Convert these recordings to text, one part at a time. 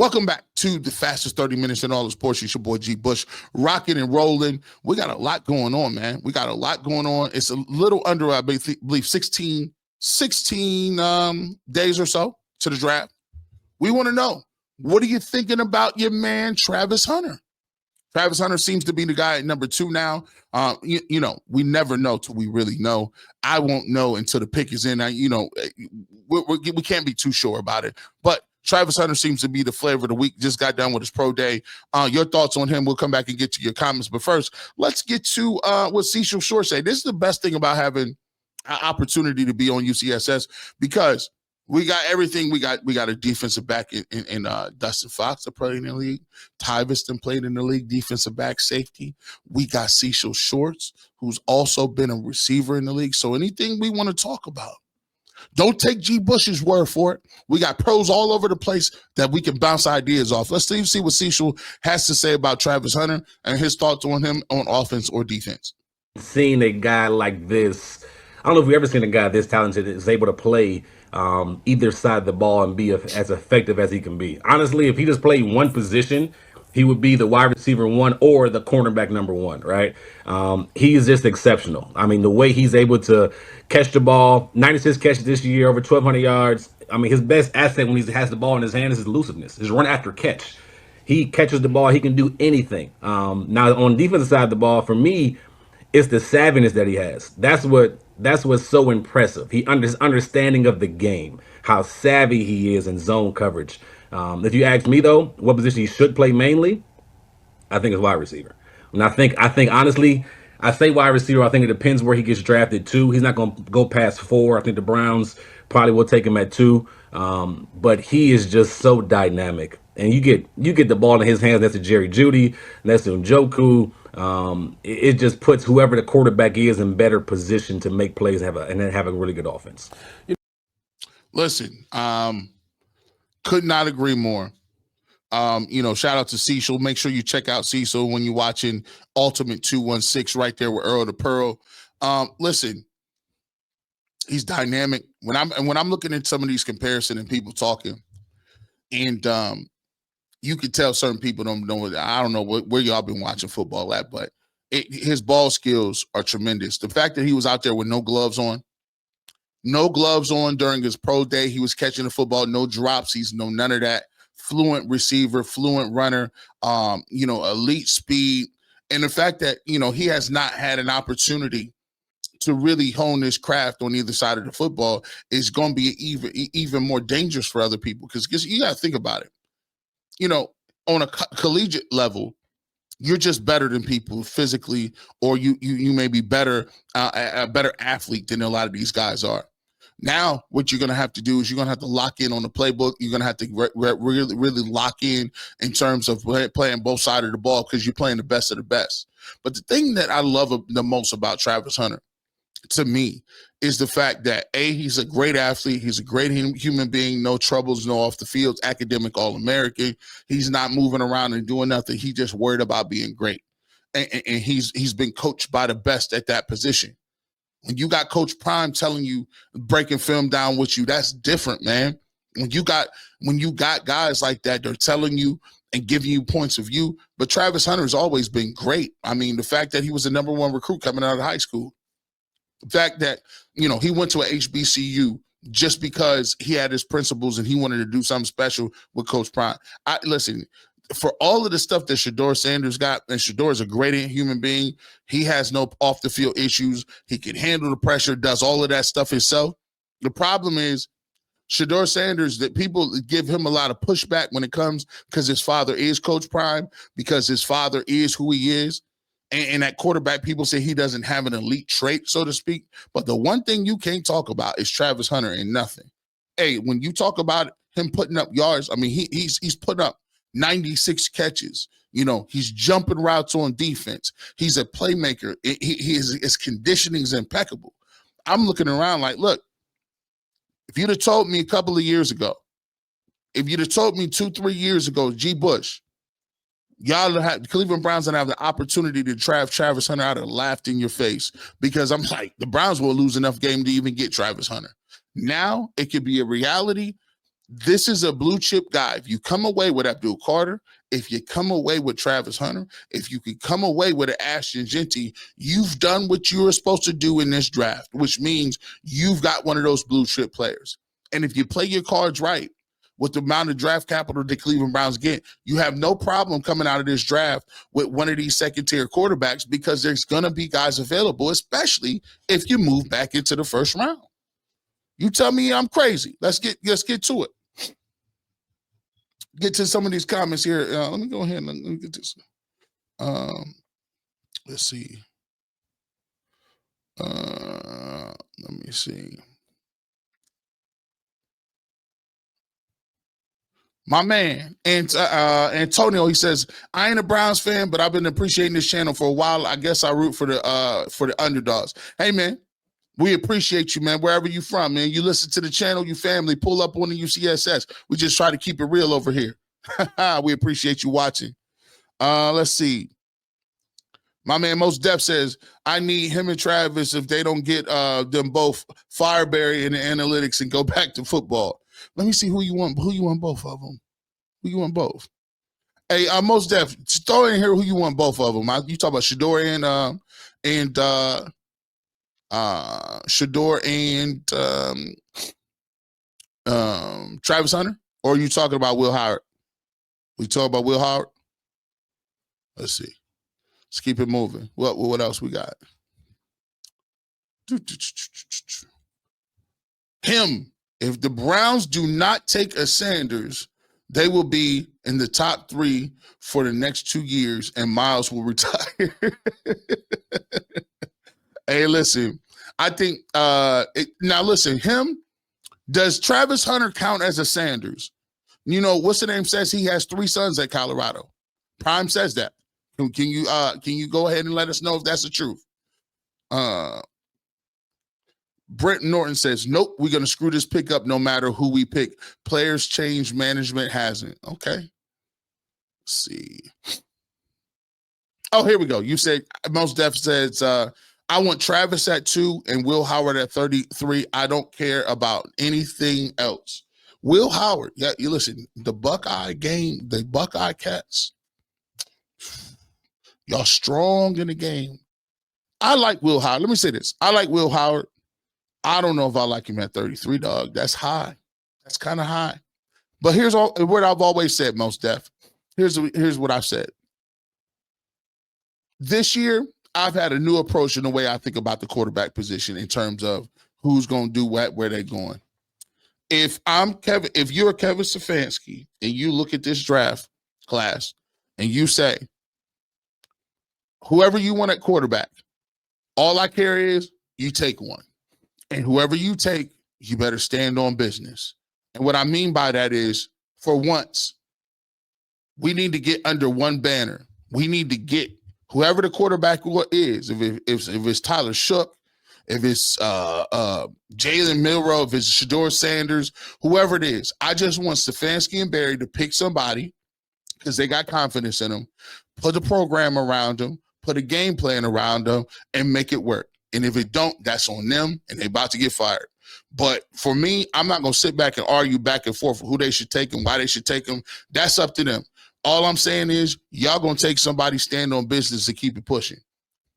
Welcome back to the fastest 30 minutes in all of sports. It's your boy G Bush, rocking and rolling. We got a lot going on, man. We got a lot going on. It's a little under, I believe, 16 days or so to the draft. We want to know, what are you thinking about your man, Travis Hunter? Travis Hunter seems to be the guy at number 2 now. We never know till we really know. I won't know until the pick is in. We can't be too sure about it. But Travis Hunter seems to be the flavor of the week. Just got done with his pro day. Your thoughts on him, we'll come back and get to your comments. But first, let's get to what Cecil Short said. This is the best thing about having an opportunity to be on UCSS, because we got everything. We got a defensive back in Dustin Fox that played in the league. Tyviston played in the league, defensive back, safety. We got Cecil Shorts, who's also been a receiver in the league. So anything we want to talk about, don't take G. Bush's word for it. We got pros all over the place that we can bounce ideas off. Let's see what Cecil has to say about Travis Hunter and his thoughts on him on offense or defense. Seeing a guy like this, I don't know if we've ever seen a guy this talented that is able to play either side of the ball and be as effective as he can be. Honestly, if he just played one position, he would be the wide receiver 1 or the cornerback number 1, right? He is just exceptional. I mean, the way he's able to catch the ball, 96 catches this year, over 1,200 yards. I mean, his best asset when he has the ball in his hand is his elusiveness, his run after catch. He catches the ball. He can do anything. Now, on the defensive side of the ball, for me, it's the savviness that he has. That's what's so impressive. His understanding of the game, how savvy he is in zone coverage. If you ask me though, what position he should play mainly, I think it's wide receiver. And I think honestly, I say wide receiver. I think it depends where he gets drafted to. He's not going to go past 4. I think the Browns probably will take him at 2. But he is just so dynamic. And you get the ball in his hands. That's a Jerry Jeudy. That's a Njoku. It just puts whoever the quarterback is in better position to make plays and have a really good offense. Listen, could not agree more. Shout out to Cecil. Make sure you check out Cecil when you're watching Ultimate 216 right there with Earl the Pearl. Listen, he's dynamic. When I'm looking at some of these comparisons and people talking, and you can tell certain people don't know. I don't know where y'all been watching football at, but his ball skills are tremendous. The fact that he was out there with no gloves on during his pro day, he was catching the football, no drops, none of that. Fluent receiver, fluent runner, elite speed, and the fact that he has not had an opportunity to really hone his craft on either side of the football is going to be even more dangerous for other people, because you got to think about it. On a collegiate level, you're just better than people physically, or you may be better, a better athlete than a lot of these guys are. Now, what you're going to have to do is you're going to have to lock in on the playbook. You're going to have to really, really lock in terms of playing both sides of the ball, because you're playing the best of the best. But the thing that I love the most about Travis Hunter, to me, is the fact that, A, he's a great athlete. He's a great human being, no troubles, no off the field, academic All-American. He's not moving around and doing nothing. He just worried about being great. And he's been coached by the best at that position. When you got Coach Prime telling you, breaking film down with you, that's different, man. When you got guys like that, they're telling you and giving you points of view. But Travis Hunter has always been great. I mean, the fact that he was the number 1 recruit coming out of high school, the fact that, he went to a HBCU just because he had his principles and he wanted to do something special with Coach Prime. Listen, for all of the stuff that Shedeur Sanders got, and Shedeur is a great human being, he has no off the field issues. He can handle the pressure, does all of that stuff himself. The problem is Shedeur Sanders, that people give him a lot of pushback when it comes, because his father is Coach Prime, because his father is who he is. And at quarterback, people say he doesn't have an elite trait, so to speak. But the one thing you can't talk about is Travis Hunter and nothing. Hey, when you talk about him putting up yards, I mean, he's putting up 96 catches. He's jumping routes on defense. He's a playmaker. His conditioning is impeccable. I'm looking around like, look, if you'd have told me a couple of years ago, if you'd have told me 2-3 years ago, G. Bush, Cleveland Browns gonna have the opportunity to draft Travis Hunter, I'd have laughed in your face, because I'm like, the Browns will lose enough game to even get Travis Hunter. Now it could be a reality. This is a blue chip guy. If you come away with Abdul Carter, if you come away with Travis Hunter, if you could come away with an Ashton Genty, you've done what you were supposed to do in this draft, which means you've got one of those blue chip players. And if you play your cards right, with the amount of draft capital the Cleveland Browns get, you have no problem coming out of this draft with one of these second-tier quarterbacks because there's going to be guys available, especially if you move back into the first round. You tell me I'm crazy. Let's get to it. Get to some of these comments here. Let me go ahead and let me get this. Let's see. Let me see. My man, Antonio, he says, I ain't a Browns fan, but I've been appreciating this channel for a while. I guess I root for the underdogs. Hey, man, we appreciate you, man, wherever you from, man. You listen to the channel, you family, pull up on the UCSS. We just try to keep it real over here. We appreciate you watching. Let's see. My man Most Def says, I need him and Travis if they don't get them both Fireberry in the analytics and go back to football. Let me see who you want. Who you want both of them? Who you want both? Hey, Most Def, throw in here who you want both of them. You talk about Shador and Travis Hunter, or are you talking about Will Howard? We talk about Will Howard. Let's see. Let's keep it moving. What else we got? Him. If the Browns do not take a Sanders, they will be in the top 3 for the next 2 years, and Miles will retire. Hey, listen, I think now listen, does Travis Hunter count as a Sanders? You know, what's the name says he has 3 sons at Colorado. Prime says that. Can you go ahead and let us know if that's the truth? Brent Norton says, nope, we're going to screw this pick up no matter who we pick. Players change, management hasn't. Okay. Let's see. Oh, here we go. You said, Most Def says, I want Travis at 2 and Will Howard at 33. I don't care about anything else. Will Howard, yeah, you listen, the Buckeye game, the Buckeye Cats, y'all strong in the game. I like Will Howard. Let me say this. I like Will Howard. I don't know if I like him at 33, dog. That's high. That's kind of high. But here's what I've always said, Most Def. Here's what I've said. This year, I've had a new approach in the way I think about the quarterback position in terms of who's going to do what, where they're going. If you're Kevin Stefanski and you look at this draft class and you say, whoever you want at quarterback, all I care is you take one. And whoever you take, you better stand on business. And what I mean by that is, for once, we need to get under one banner. We need to get whoever the quarterback is. If it's Tyler Shook, if it's Jalen Milroe, if it's Shador Sanders, whoever it is, I just want Stefanski and Barry to pick somebody because they got confidence in them, put a program around them, put a game plan around them, and make it work. And if it don't, that's on them, and they're about to get fired. But for me, I'm not going to sit back and argue back and forth for who they should take and why they should take them. That's up to them. All I'm saying is y'all going to take somebody, stand on business, and keep it pushing.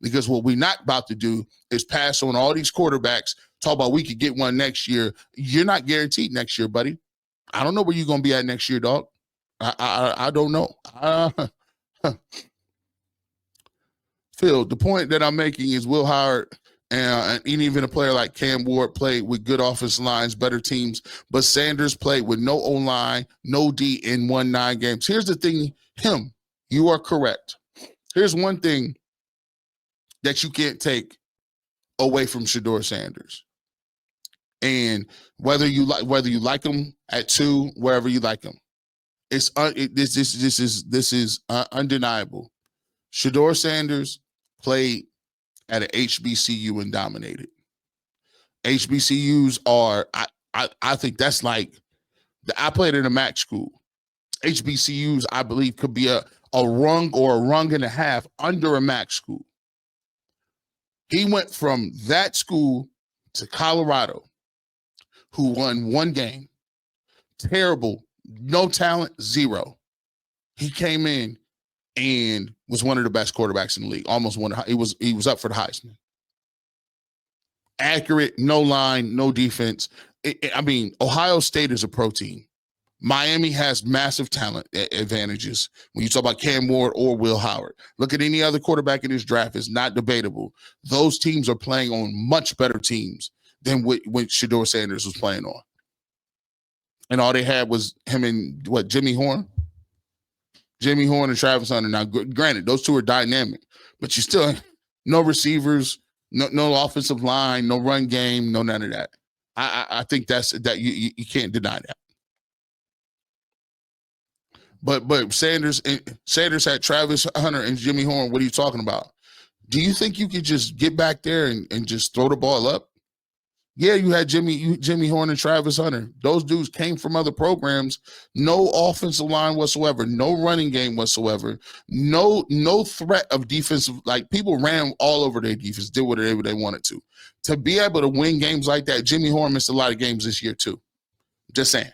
Because what we're not about to do is pass on all these quarterbacks, talk about we could get one next year. You're not guaranteed next year, buddy. I don't know where you're going to be at next year, dog. I don't know. Phil, the point that I'm making is Will Howard and even a player like Cam Ward played with good offensive lines, better teams, but Sanders played with no O-line, no D and won 9 games. Here's the thing, you are correct. Here's one thing that you can't take away from Shador Sanders. And whether you like him at 2, wherever you like him, this is undeniable. Shador Sanders played at an HBCU and dominated. HBCUs are, I think that's like, I played in a MAC school. HBCUs, I believe, could be a rung or a rung and a half under a MAC school. He went from that school to Colorado, who won 1 game, Terrible. No talent, zero. He came in and was one of the best quarterbacks in the league. Almost won. He was up for the Heisman. Accurate, no line, no defense. I mean, Ohio State is a pro team. Miami has massive talent advantages when you talk about Cam Ward or Will Howard. Look at any other quarterback in this draft. It's not debatable. Those teams are playing on much better teams than what Shedeur Sanders was playing on. And all they had was him and Jimmy Horn? Jimmy Horn and Travis Hunter. Now, granted, those two are dynamic, but you still no receivers, no offensive line, no run game, no none of that. I think that you can't deny that. But Sanders had Travis Hunter and Jimmy Horn. What are you talking about? Do you think you could just get back there and just throw the ball up? Yeah, you had Jimmy Horn and Travis Hunter. Those dudes came from other programs. No offensive line whatsoever. No running game whatsoever. No threat of defensive. Like, people ran all over their defense, did whatever they wanted to. To be able to win games like that, Jimmy Horn missed a lot of games this year too. Just saying.